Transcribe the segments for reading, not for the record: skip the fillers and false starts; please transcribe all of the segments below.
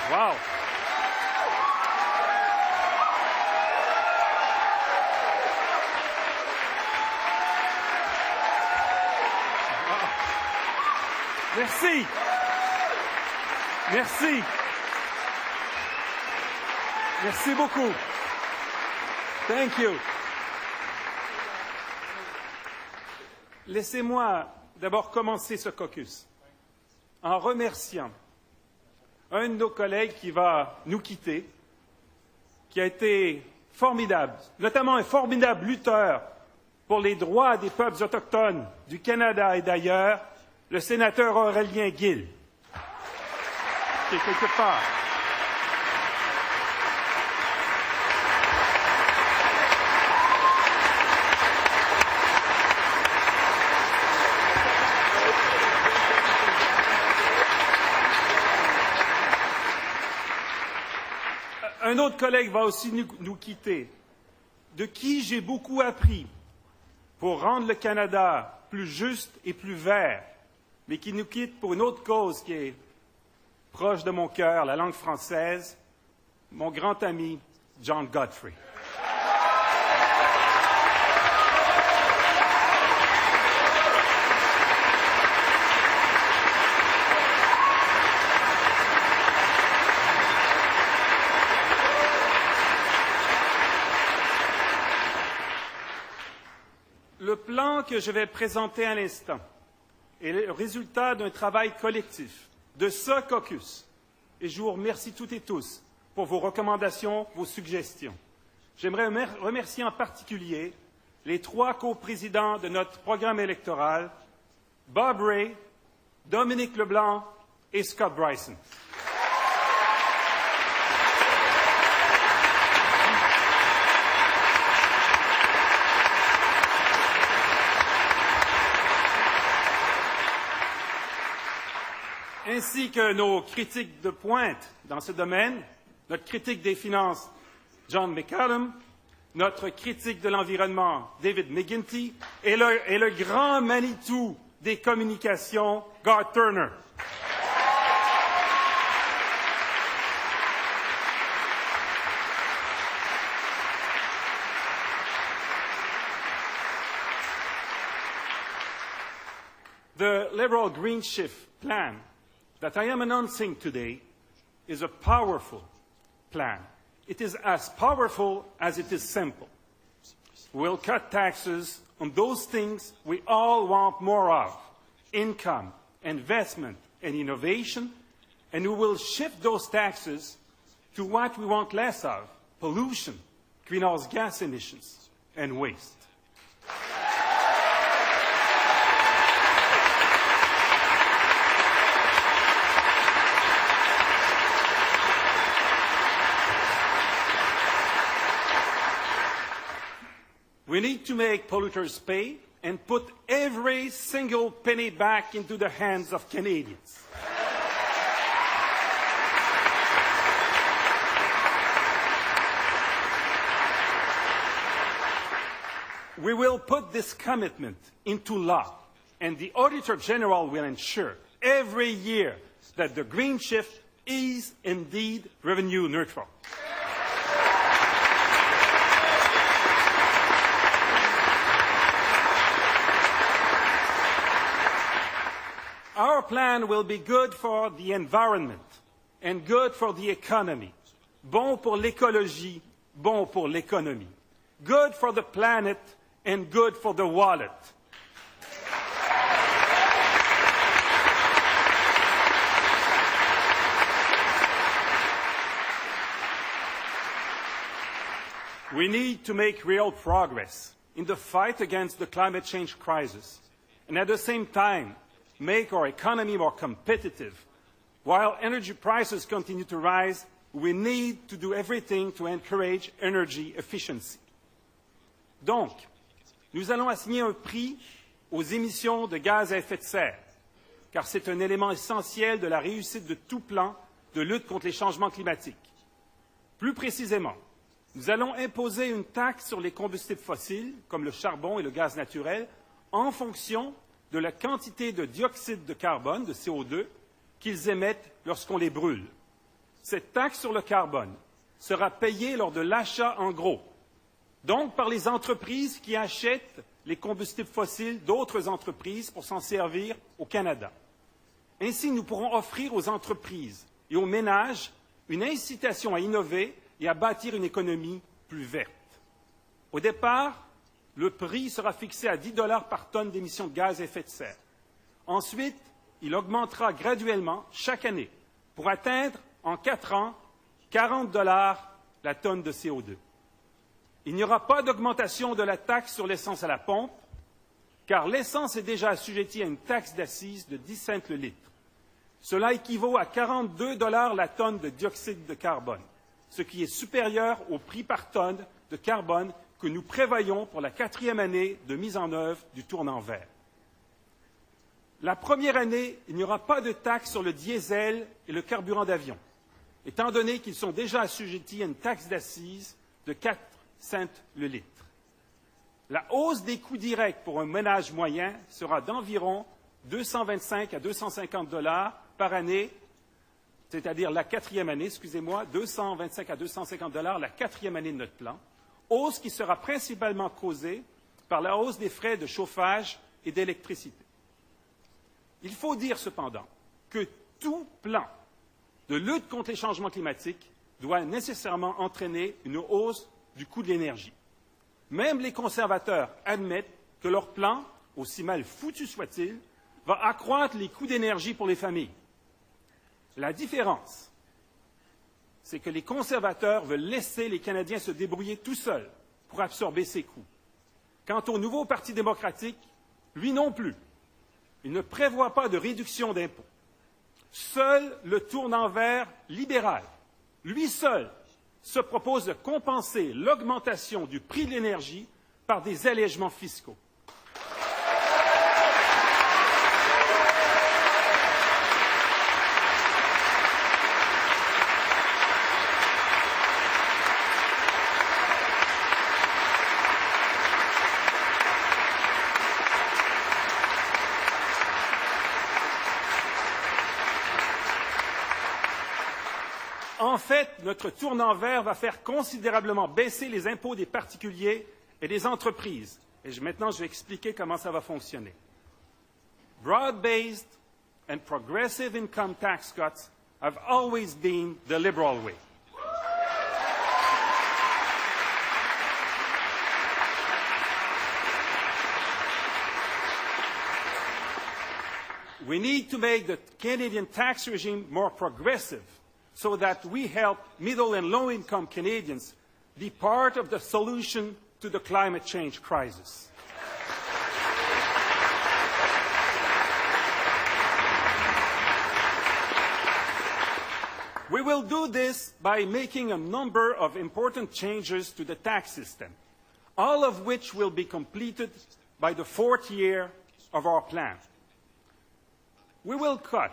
Wow! Merci. Merci. Merci beaucoup. Thank you. Laissez-moi d'abord commencer ce caucus en remerciant un de nos collègues qui va nous quitter, qui a été formidable, notamment un formidable lutteur pour les droits des peuples autochtones du Canada et d'ailleurs, le sénateur Aurélien Gill, qui est quelque part. Un autre collègue va aussi nous quitter, de qui j'ai beaucoup appris pour rendre le Canada plus juste et plus vert, mais qui nous quitte pour une autre cause qui est proche de mon cœur, la langue française, mon grand ami John Godfrey. Le plan que je vais présenter à l'instant est le résultat d'un travail collectif de ce caucus. Et je vous remercie toutes et tous pour vos recommandations, vos suggestions. J'aimerais remercier en particulier les 3 coprésidents de notre programme électoral, Bob Ray, Dominique Leblanc et Scott Bryson. Ainsi que nos critiques de pointe dans ce domaine, notre critique des finances, John McCallum, notre critique de l'environnement, David McGuinty, et le grand Manitou des communications, Garth Turner. The Liberal Green Shift plan that I am announcing today is a powerful plan. It is as powerful as it is simple. We'll cut taxes on those things we all want more of, income, investment, and innovation, and we will shift those taxes to what we want less of, pollution, greenhouse gas emissions, and waste. We need to make polluters pay and put every single penny back into the hands of Canadians. We will put this commitment into law, and the Auditor General will ensure every year that the green shift is indeed revenue neutral. Our plan will be good for the environment and good for the economy. Bon pour l'écologie, bon pour l'économie. Good for the planet and good for the wallet. We need to make real progress in the fight against the climate change crisis, and at the same time, make our economy more competitive. While energy prices continue to rise, we need to do everything to encourage energy efficiency. Donc, nous allons assigner un prix aux émissions de gaz à effet de serre, car c'est un élément essentiel de la réussite de tout plan de lutte contre les changements climatiques. Plus précisément, nous allons imposer une taxe sur les combustibles fossiles, comme le charbon et le gaz naturel, en fonction de la quantité de dioxyde de carbone, de CO2, qu'ils émettent lorsqu'on les brûle. cette taxe sur le carbone sera payée lors de l'achat en gros, donc par les entreprises qui achètent les combustibles fossiles d'autres entreprises pour s'en servir au Canada. Ainsi, nous pourrons offrir aux entreprises et aux ménages une incitation à innover et à bâtir une économie plus verte. Au départ, le prix sera fixé à 10 $ par tonne d'émissions de gaz à effet de serre. Ensuite, il augmentera graduellement chaque année pour atteindre, en 4 ans, 40 $ la tonne de CO2. Il n'y aura pas d'augmentation de la taxe sur l'essence à la pompe, car l'essence est déjà assujettie à une taxe d'accise de 10 cents le litre. Cela équivaut à 42 $ la tonne de dioxyde de carbone, ce qui est supérieur au prix par tonne de carbone que nous prévoyons pour la 4e année de mise en œuvre du tournant vert. La première année, il n'y aura pas de taxe sur le diesel et le carburant d'avion, étant donné qu'ils sont déjà assujettis à une taxe d'accise de 4 cents le litre. La hausse des coûts directs pour un ménage moyen sera d'environ 225 à 250 $ par année, c'est-à-dire la 4e année, excusez-moi, 225 à 250 $ la 4e année de notre plan, hausse qui sera principalement causée par la hausse des frais de chauffage et d'électricité. Il faut dire cependant que tout plan de lutte contre les changements climatiques doit nécessairement entraîner une hausse du coût de l'énergie. Même les conservateurs admettent que leur plan, aussi mal foutu soit-il, va accroître les coûts d'énergie pour les familles. La différence, c'est que les conservateurs veulent laisser les Canadiens se débrouiller tout seuls pour absorber ces coûts. Quant au nouveau Parti démocratique, lui non plus. Il ne prévoit pas de réduction d'impôts. Seul le tournant vert libéral, lui seul, se propose de compenser l'augmentation du prix de l'énergie par des allègements fiscaux. En fait, notre tournant vert va faire considérablement baisser les impôts des particuliers et des entreprises. Et maintenant, je vais expliquer comment ça va fonctionner. Broad-based and progressive income tax cuts have always been the liberal way. We need to make the Canadian tax regime more progressive, so that we help middle and low-income Canadians be part of the solution to the climate change crisis. We will do this by making a number of important changes to the tax system, all of which will be completed by the 4th year of our plan. We will cut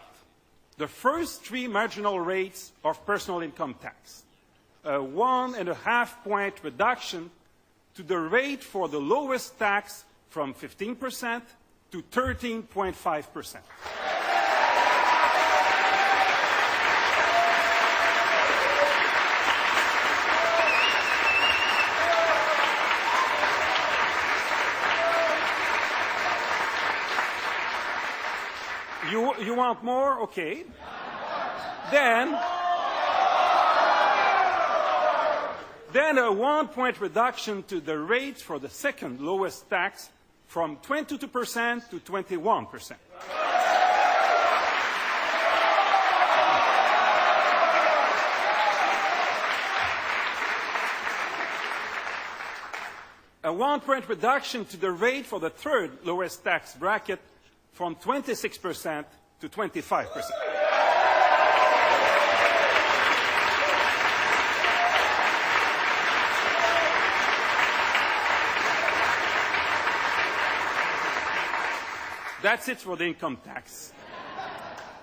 the first 3 marginal rates of personal income tax, a 1.5-point reduction to the rate for the lowest tax from 15% to 13.5%. You want more? Okay. Then a 1-point reduction to the rate for the second lowest tax from 22% to 21%. A 1-point reduction to the rate for the third lowest tax bracket from 26% to 25%. That's it for the income tax.